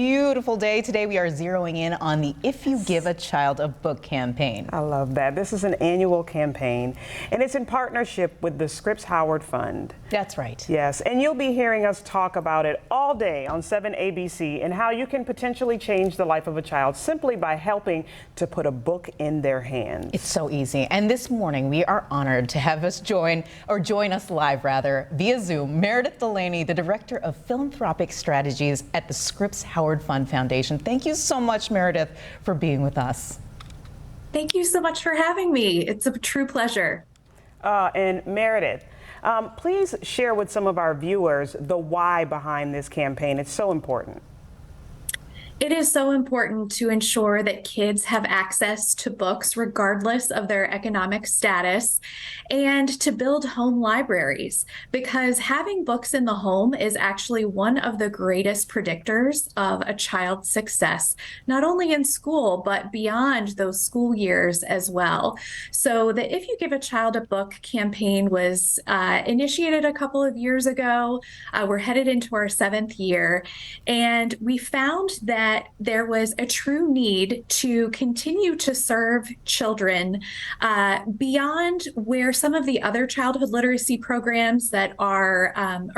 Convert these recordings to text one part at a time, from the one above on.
beautiful day. Today we are zeroing in on the If You Give a Child a Book campaign. I love that. This is an annual campaign, and it's in partnership with the Scripps Howard Fund. That's right. Yes, and you'll be hearing us talk about it all day on 7 ABC and how you can potentially change the life of a child simply by helping to put a book in their hands. It's so easy. And this morning we are honored to have us join us live via Zoom, Meredith Delaney, the Director of Philanthropic Strategies at the Scripps Howard Fund Foundation. Thank you so much, Meredith, for being with us. Thank you so much for having me. It's a true pleasure. And Meredith, please share with some of our viewers the why behind this campaign. It's so important. It is so important to ensure that kids have access to books regardless of their economic status, and to build home libraries, because having books in the home is actually one of the greatest predictors of a child's success, not only in school, but beyond those school years as well. So the If You Give a Child a Book campaign was initiated a couple of years ago. We're headed into our 7th year, and we found that there was a true need to continue to serve children beyond where some of the other childhood literacy programs that are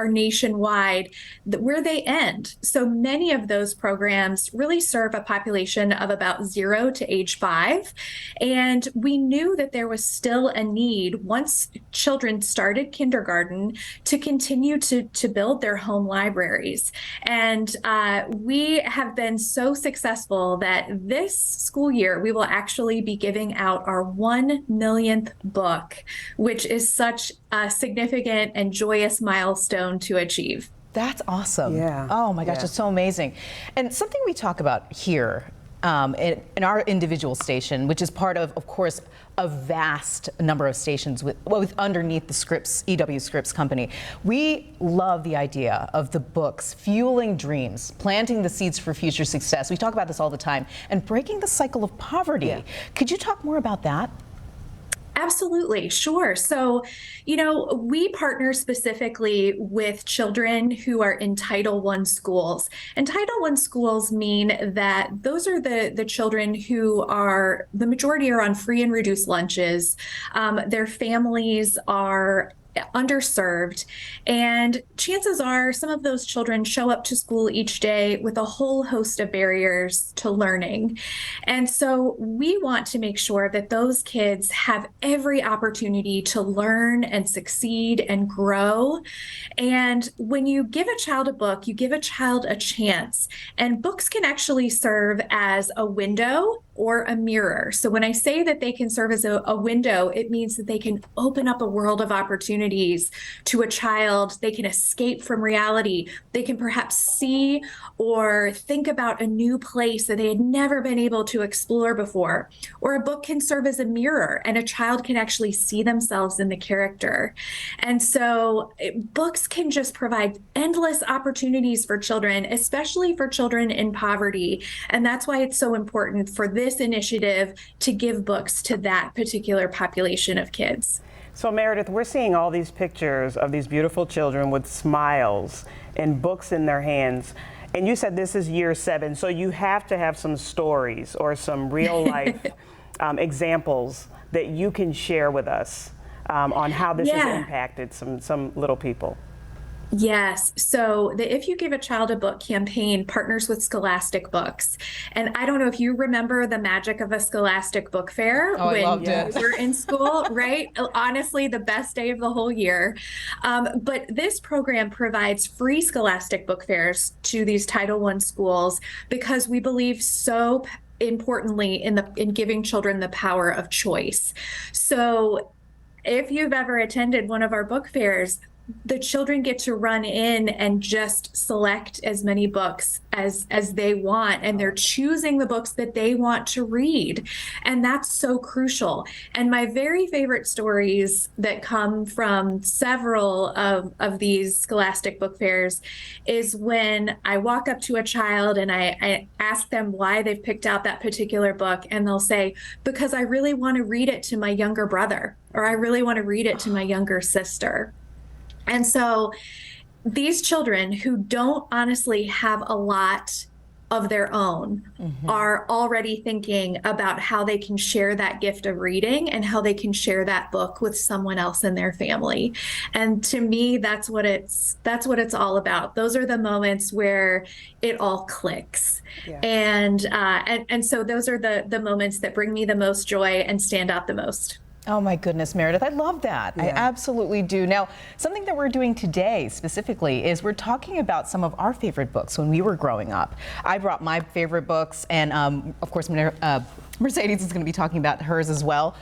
nationwide, where they end. So many of those programs really serve a population of about 0 to age 5. And we knew that there was still a need, once children started kindergarten, to continue to build their home libraries. And we have been so successful that this school year we will actually be giving out our 1 millionth book, which is such a significant and joyous milestone to achieve. That's awesome. Yeah. Oh my gosh, it's so amazing. And something we talk about here in our individual station, which is part of course, a vast number of stations with underneath the Scripps, EW Scripps company. We love the idea of the books fueling dreams, planting the seeds for future success. We talk about this all the time, and breaking the cycle of poverty. Yeah. Could you talk more about that? Absolutely, sure. So, we partner specifically with children who are in Title I schools. And Title I schools mean that those are the children who are, the majority are on free and reduced lunches. Their families are underserved, and chances are some of those children show up to school each day with a whole host of barriers to learning. And so we want to make sure that those kids have every opportunity to learn and succeed and grow. And when you give a child a book, you give a child a chance. And books can actually serve as a window or a mirror. So when I say that they can serve as a window, it means that they can open up a world of opportunities to a child. They can escape from reality. They can perhaps see or think about a new place that they had never been able to explore before. Or a book can serve as a mirror, and a child can actually see themselves in the character. And so books can just provide endless opportunities for children, especially for children in poverty. And that's why it's so important for this initiative to give books to that particular population of kids. So Meredith, we're seeing all these pictures of these beautiful children with smiles and books in their hands. And you said this is year 7, so you have to have some stories or some real life examples that you can share with us on how this has impacted some little people. Yes. So the If You Give a Child a Book campaign partners with Scholastic Books. And I don't know if you remember the magic of a Scholastic Book Fair when you were in school, right? Honestly, the best day of the whole year. But this program provides free Scholastic Book Fairs to these Title I schools because we believe so importantly in giving children the power of choice. So if you've ever attended one of our book fairs, the children get to run in and just select as many books as they want, and they're choosing the books that they want to read. And that's so crucial. And my very favorite stories that come from several of these Scholastic Book Fairs is when I walk up to a child and I ask them why they've picked out that particular book, and they'll say, because I really want to read it to my younger brother, or I really want to read it to my younger sister. And so these children who don't honestly have a lot of their own are already thinking about how they can share that gift of reading and how they can share that book with someone else in their family. And to me, that's what it's all about. Those are the moments where it all clicks. Yeah. And so those are the moments that bring me the most joy and stand out the most. Oh my goodness, Meredith, I love that. I absolutely do. Now, something that we're doing today specifically is we're talking about some of our favorite books when we were growing up. I brought my favorite books, and of course, Mercedes is going to be talking about hers as well.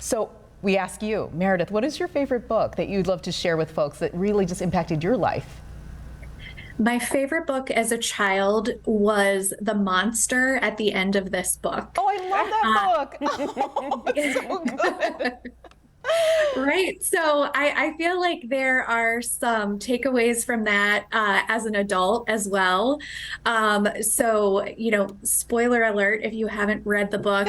So we ask you, Meredith, what is your favorite book that you'd love to share with folks that really just impacted your life? My favorite book as a child was The Monster at the End of This Book. Oh, I love that book. Oh, it's so good. Right. So I feel like there are some takeaways from that as an adult as well. So, spoiler alert, if you haven't read the book,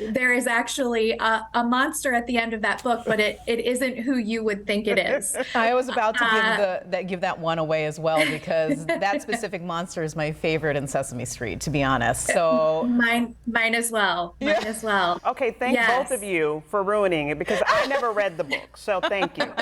there is actually a monster at the end of that book, but it isn't who you would think it is. I was about to give that one away as well, because that specific monster is my favorite in Sesame Street, to be honest. So mine as well. Mine as well. Okay, thank both of you for ruining it, because I never read the book, so thank you.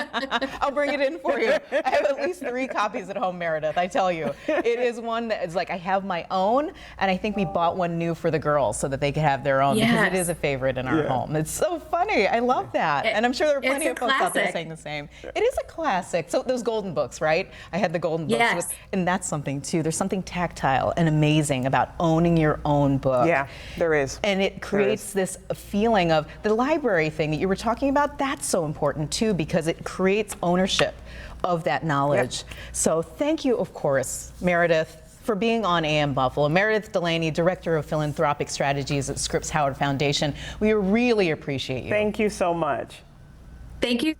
I'll bring it in for you. I have at least 3 copies at home, Meredith, I tell you. It is one that is like, I have my own, and I think we bought one new for the girls so that they could have their own, because it is a favorite in our home. It's so funny. I love that. And I'm sure there are plenty of folks out there saying the same. It is a classic. So those golden books, right? I had the golden books. And that's something too. There's something tactile and amazing about owning your own book. Yeah, there is. And it creates this feeling of the library thing that you were talking about. That's so important too, because it creates ownership of that knowledge. So thank you, of course, Meredith, for being on AM Buffalo. Meredith Delaney, Director of Philanthropic Strategies at Scripps Howard Foundation. We really appreciate you. Thank you so much. Thank you.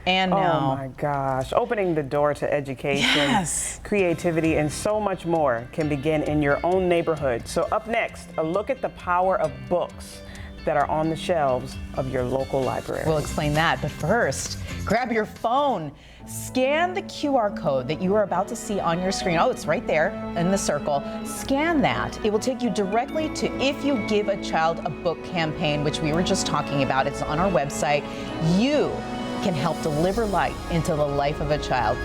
And now, oh my gosh, opening the door to education, creativity, and so much more can begin in your own neighborhood. So up next, a look at the power of books that are on the shelves of your local library. We'll explain that, but first, grab your phone. Scan the QR code that you are about to see on your screen. Oh, it's right there in the circle. Scan that. It will take you directly to If You Give a Child a Book campaign, which we were just talking about. It's on our website. You can help deliver light into the life of a child.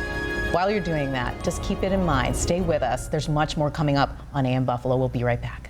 While you're doing that, just keep it in mind. Stay with us. There's much more coming up on AM Buffalo. We'll be right back.